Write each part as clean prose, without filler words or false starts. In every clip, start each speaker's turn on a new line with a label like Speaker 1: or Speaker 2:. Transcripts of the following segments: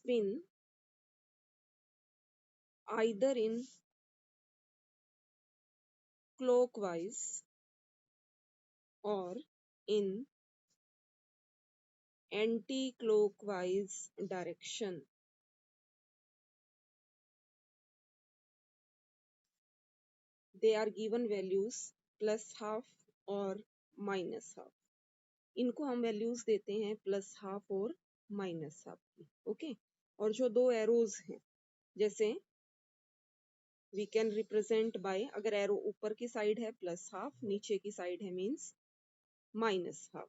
Speaker 1: spin either in clockwise or in anti-clockwise direction. They are given values plus half और minus half. इनको हम values देते हैं plus half और minus half की. ओके, और जो दो एरोज हैं, जैसे वी कैन रिप्रेजेंट बाय, अगर एरो ऊपर की साइड है प्लस हाफ, नीचे की साइड है मींस माइनस हाफ.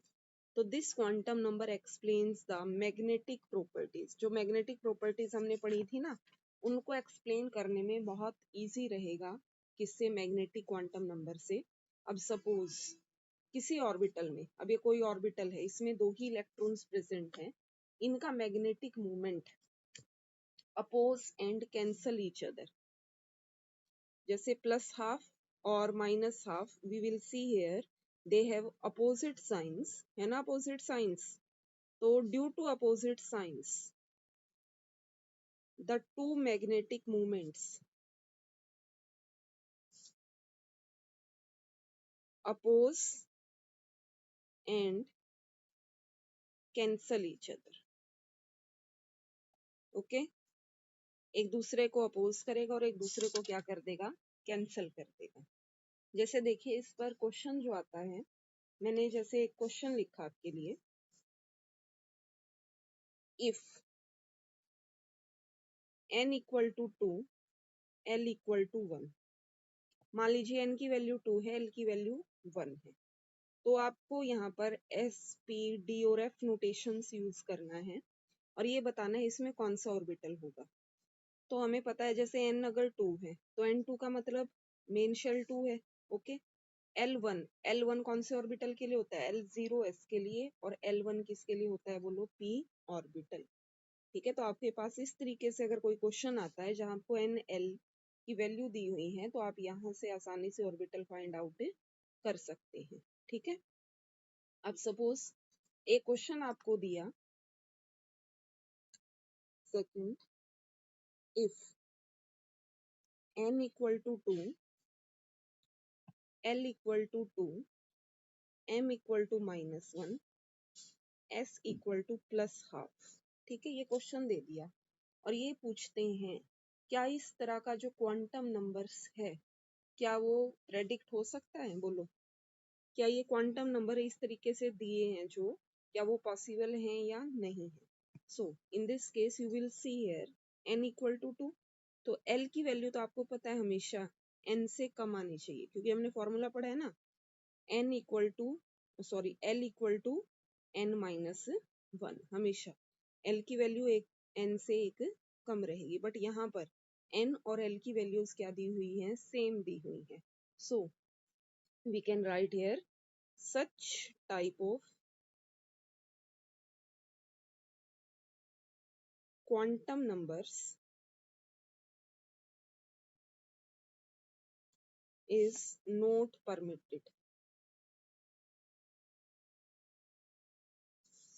Speaker 1: तो this quantum number explains the magnetic properties. जो मैग्नेटिक प्रॉपर्टीज हमने पढ़ी थी ना, उनको एक्सप्लेन करने में बहुत इजी रहेगा. किससे? मैग्नेटिक क्वांटम नंबर से. अब सपोज किसी ऑर्बिटल में, अब ये कोई ऑर्बिटल है, इसमें दो ही इलेक्ट्रॉन्स प्रेजेंट हैं, इनका magnetic movement oppose and cancel each other. जैसे प्लस हाफ और minus half, we will see here they have opposite science, है ना, अपोजिट साइंस. तो due to opposite science the two magnetic movements oppose and cancel each other. Okay, एक दूसरे को oppose करेगा और एक दूसरे को क्या कर देगा? कैंसल कर देगा. जैसे देखिए इस पर क्वेश्चन जो आता है, मैंने जैसे एक क्वेश्चन लिखा आपके लिए, if n equal to 2, l equal to 1. मान लीजिए n की वैल्यू 2 है, l की वैल्यू 1 है. तो आपको यहाँ पर s, p, d और f नोटेशंस यूज करना है और ये बताना है इसमें कौन सा ऑर्बिटल होगा. तो हमें पता है जैसे n अगर 2 है तो n2 का मतलब मेन शेल 2 है. ओके, L1 कौन से ऑर्बिटल के लिए होता है? L0 s के लिए. और L1 किसके लिए होता है? बोलो, p ऑर्बिटल. ठीक है, तो आपके पास इस तरीके से अगर कोई क्वेश्चन आता है जहां आपको n l की वैल्यू दी हुई है, तो आप यहाँ से आसानी से ऑर्बिटल फाइंड आउट कर सकते हैं. ठीक है, अब सपोज एक क्वेश्चन आपको दिया, second, if n equal to 2, l equal to 2, m equal to -1, s equal to plus half. ठीक है, ये क्वेश्चन दे दिया और ये पूछते हैं क्या इस तरह का जो क्वांटम नंबर्स है, क्या वो प्रेडिक्ट हो सकता है? बोलो, क्या ये क्वांटम नंबर इस तरीके से दिए हैं जो, क्या वो पॉसिबल हैं या नहीं है? So in this case you will see here n equal to 2. तो l की वैल्यू तो आपको पता है हमेशा n से कम आनी चाहिए, क्योंकि हमने फॉर्मूला पढ़ा है ना, n equal to, sorry, l equal to n minus 1. हमेशा l की वैल्यू एक n से एक कम रहेगी, बट यहाँ पर n और l की वैल्यूज क्या दी हुई हैं? सेम दी हुई है. So we can write here such type of quantum numbers is not permitted.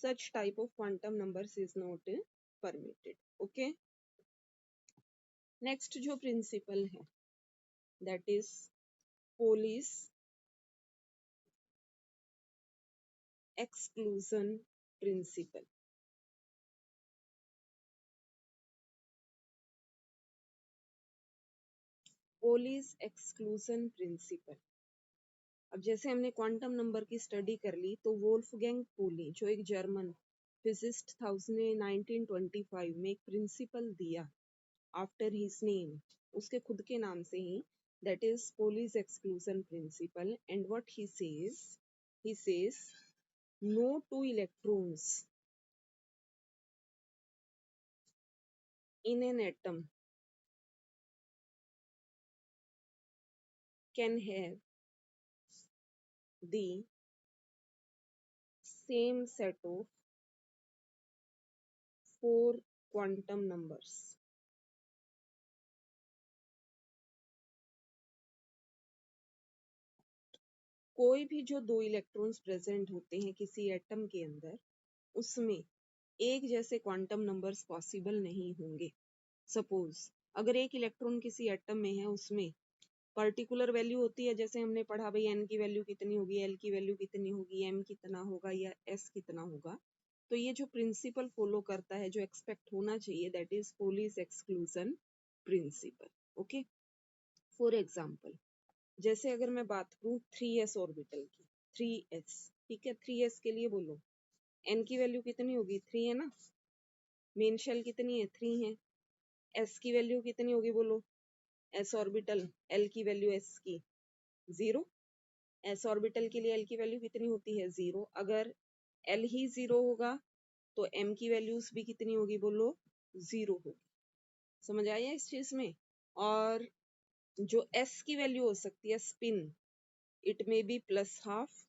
Speaker 1: Such type of quantum numbers is not permitted. Okay, next जो principle है, that is Pauli's exclusion principle. Pauli's exclusion principle. अब जैसे हमने quantum number की study कर ली, तो Wolfgang पोली जो एक जर्मन फिजिस्ट था, उसने 1925 में एक प्रिंसिपल दिया आफ्टर हिज नेम, उसके खुद के नाम से ही, that is Pauli's exclusion principle. And what he says no two electrons in an atom can have the same set of 4 quantum numbers. कोई भी जो दो इलेक्ट्रॉन्स प्रेजेंट होते हैं किसी एटम के अंदर, उसमें एक जैसे क्वांटम नंबर्स पॉसिबल नहीं होंगे। सपोज अगर एक इलेक्ट्रॉन किसी एटम में है, उसमें पर्टिकुलर वैल्यू होती है, जैसे हमने पढ़ा भाई n की वैल्यू कितनी होगी, l की वैल्यू कितनी होगी, m कितना होगा या s कितना होगा। तो ये जो प्रिंसिपल फॉलो करता है, जो एक्सपेक्ट होना चाहिए, that is police exclusion principle. Okay, for example जैसे अगर मैं बात करूं 3s ऑर्बिटल की, 3s, ठीक है, 3s के लिए बोलो n की वैल्यू कितनी होगी, 3 है ना, मेन शेल कितनी है, 3 है, s की वैल्यू कितनी होगी बोलो, s ऑर्बिटल, l की वैल्यू s की 0, s ऑर्बिटल के लिए l की वैल्यू कितनी होती है 0। अगर l ही 0 होगा तो m की वैल्यूज भी कितनी होगी बोलो, 0 होगी। समझ आया इस चीज में। और जो s की वैल्यू हो सकती है स्पिन, इट में बी प्लस हाफ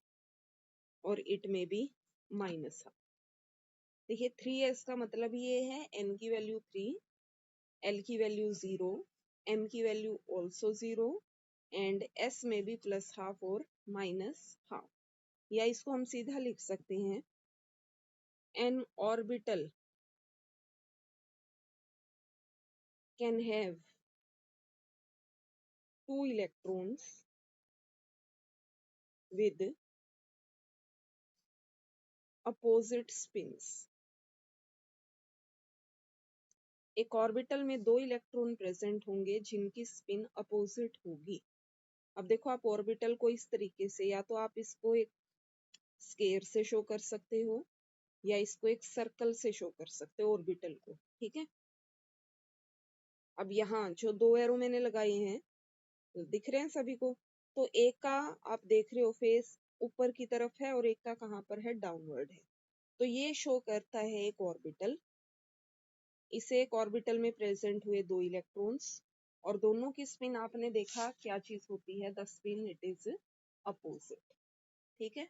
Speaker 1: और इट में बी माइनस हाफ। देखिए 3s का मतलब ये है n की वैल्यू 3, l की वैल्यू 0, m की वैल्यू ऑल्सो 0 एंड s में भी प्लस हाफ और माइनस हाफ। या इसको हम सीधा लिख सकते हैं, an orbital can have 2 electrons with opposite spins। एक ऑर्बिटल में 2 इलेक्ट्रॉन प्रेजेंट होंगे जिनकी स्पिन अपोजिट होगी। अब देखो आप ऑर्बिटल को इस तरीके से, या तो आप इसको एक स्केयर से शो कर सकते हो या इसको एक सर्कल से शो कर सकते हो ऑर्बिटल को, ठीक है। अब यहाँ जो 2 एरो मैंने लगाए हैं दिख रहे हैं सभी को, तो एक का आप देख रहे हो फेस ऊपर की तरफ है और एक का कहाँ पर है, डाउनवर्ड है। तो ये शो करता है एक ऑर्बिटल, इसे एक ऑर्बिटल में प्रेजेंट हुए 2 इलेक्ट्रॉन्स और दोनों की स्पिन आपने देखा क्या चीज होती है, the spin it is opposite, ठीक है।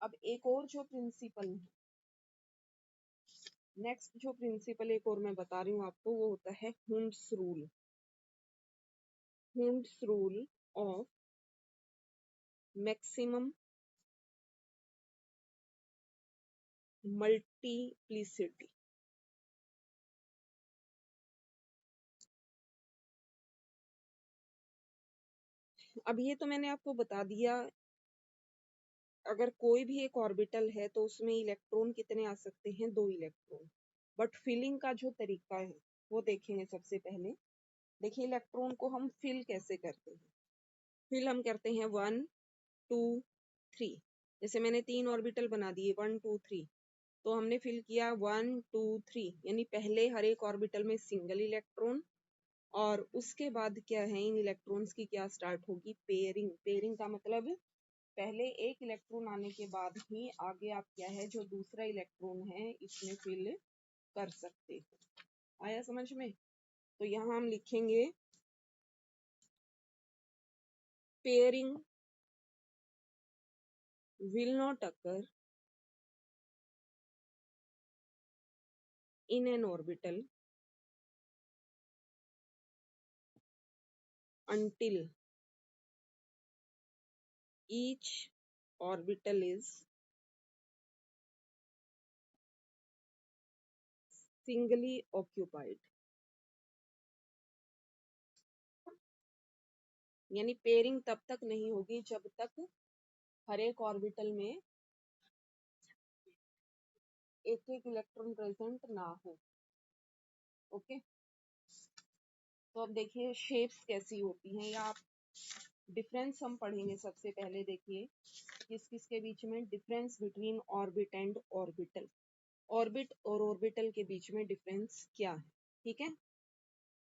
Speaker 1: अब एक और जो प्रिंसिपल है, नेक्स्ट जो प्रिंसिपल एक और मैं बता रही हूँ आपको, वो होता है Hund's rule. Hund's rule of maximum multiplicity. अब ये तो मैंने आपको बता दिया, अगर कोई भी एक ऑर्बिटल है तो उसमें इलेक्ट्रॉन कितने आ सकते हैं, 2 इलेक्ट्रॉन। बट फिलिंग का जो तरीका है वो देखेंगे। सबसे पहले देखिए इलेक्ट्रॉन को हम फिल कैसे करते हैं। फिल हम करते हैं 1 2 3। जैसे मैंने 3 ऑर्बिटल बना दिए 1 2 3, तो हमने फिल किया 1 2 3, यानी पहले हर एक ऑर्बिटल में सिंगल इलेक्ट्रॉन और उसके बाद क्या है, इन इलेक्ट्रॉन्स की क्या स्टार्ट होगी, पेयरिंग। पेयरिंग का मतलब पहले एक इलेक्ट्रॉन आने के बाद ही आगे आप क्या है, जो दूसरा इलेक्ट्रॉन है इसमें फिल कर सकते हो। आया समझ में। तो यहाँ हम लिखेंगे pairing will not occur in an orbital until each orbital is singly occupied। यानी पेयरिंग तब तक नहीं होगी जब तक हर एक ऑर्बिटल में एक एक इलेक्ट्रॉन प्रेजेंट ना हो। ओके, तो अब देखिए शेप्स कैसी होती हैं, या आप डिफरेंस हम पढ़ेंगे। सबसे पहले देखिए किस किस के बीच में difference between orbit and orbital. Orbit और ऑर्बिटल के बीच में डिफरेंस क्या है, ठीक है।